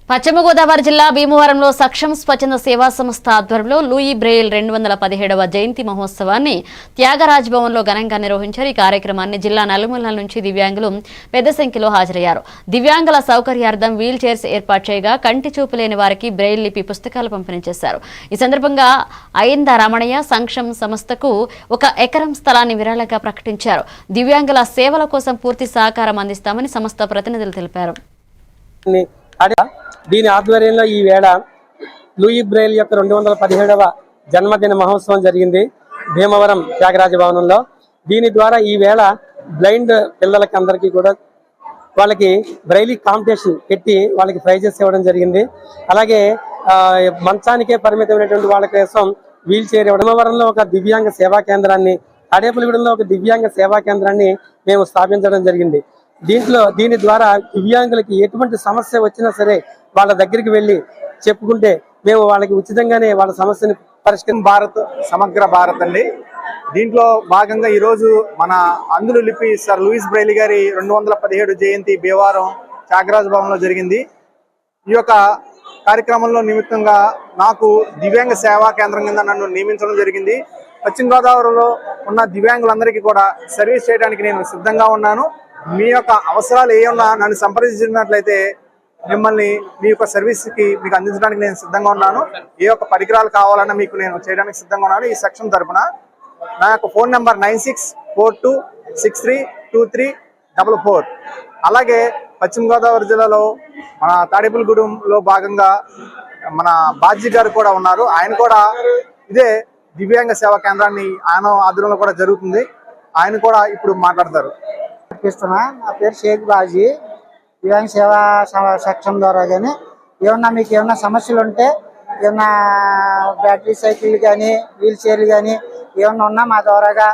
పశ్చిమ గోదావరి జిల్లా భీమవరంలో సక్షం స్వచ్ఛంద సేవా సంస్థ ఆధ్వర్యంలో లూయి బ్రెయిల్ 217వ జయంతి మహోత్సవాన్ని త్యాగరాజ్ భవన్లో ఘనంగా నిర్వహించారు. ఈ కార్యక్రమాన్ని జిల్లా నలుమూలల నుంచి దివ్యాంగులు పెద్ద సంఖ్యలో హాజరయ్యారు. దివ్యాంగుల సౌకర్యార్థం వీల్ చైర్స్ ఏర్పాటు చేయగా కంటి చూపు లేని వారికి బ్రెయిల్ లిపి పుస్తకాలు పంపిణీ చేశారు. ఈ సందర్భంగా అయింద రమణయ్య సంక్షం సంస్థకు 1 ఎకరం స్థలాన్ని విరాళంగా ప్రకటించారు. దివ్యాంగుల సేవల కోసం పూర్తి సహకారం అందిస్తామని సంస్థ ప్రతినిధులు తెలిపారు. దీని ఆధ్వర్యంలో ఈ వేళ లూయి బ్రెయిల్ యొక్క 217వ జన్మదిన మహోత్సవం జరిగింది భీమవరం త్యాగరాజ భవనంలో. దీని ద్వారా ఈ వేళ బ్లైండ్ పిల్లలకి అందరికీ కూడా వాళ్ళకి బ్రెయిలీ కాంపిటీషన్ పెట్టి వాళ్ళకి ప్రైజెస్ ఇవ్వడం జరిగింది. అలాగే మంచానికే పరిమితమైనటువంటి వాళ్ళ కోసం వీల్ చైర్ ఇవ్వడం. భీమవరంలో ఒక దివ్యాంగ సేవా కేంద్రాన్ని, తాడేపల్లిగూడెంలో ఒక దివ్యాంగ సేవా కేంద్రాన్ని మేము స్థాపించడం జరిగింది. దీని ద్వారా దివ్యాంగులకి ఎటువంటి సమస్య వచ్చినా సరే వాళ్ళ దగ్గరికి వెళ్ళి చెప్పుకుంటే మేము వాళ్ళకి ఉచితంగానే వాళ్ళ సమస్యని భారత్ సమగ్ర భారత్ అండి. దీంట్లో భాగంగా ఈరోజు మన అందులు లిపి సర్ లూయిస్ బ్రెయిలీ గారి 217 జయంతి భీమవరం త్యాగరాజ్ భవన్లో జరిగింది. ఈ యొక్క కార్యక్రమంలో నిమిత్తంగా నాకు దివ్యాంగ సేవా కేంద్రం కింద నన్ను నియమించడం జరిగింది. పశ్చిమ గోదావరిలో ఉన్న దివ్యాంగులందరికీ కూడా సర్వీస్ చేయడానికి నేను సిద్ధంగా ఉన్నాను. మీ యొక్క అవసరాలు ఏమన్నా నన్ను సంప్రదించినట్లయితే మిమ్మల్ని మీ యొక్క సర్వీస్కి మీకు అందించడానికి నేను సిద్ధంగా ఉన్నాను. ఏ యొక్క పరికరాలు కావాలన్నా మీకు నేను చేయడానికి సిద్ధంగా ఉన్నాను. ఈ సెక్షన్ తరఫున నా యొక్క ఫోన్ నెంబర్ 9642632344. అలాగే పశ్చిమ గోదావరి జిల్లాలో మన తాడేపల్లిగూడెంలో భాగంగా మన బాజీ గారు కూడా ఉన్నారు. ఆయన కూడా ఇదే దివ్యాంగ సేవా కేంద్రాన్ని ఆయన ఆధ్వర్యంలో కూడా జరుగుతుంది. ఆయన కూడా ఇప్పుడు మాట్లాడతారు. నా పేరు షేక్ బాజీ. దివ్యాంగ సేవా సెక్షన్ ద్వారా కానీ ఏమన్నా మీకు ఏమన్నా సమస్యలు ఉంటే, ఏమన్నా బ్యాటరీ సైకిల్ కానీ వీల్ చైర్లు కానీ ఏమన్నా ఉన్నా మా ద్వారాగా.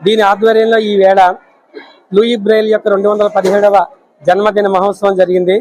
దీని ఆధ్వర్యంలో ఈ వేళ లూయి బ్రెయిల్ యొక్క 217వ జన్మదిన మహోత్సవం జరిగింది.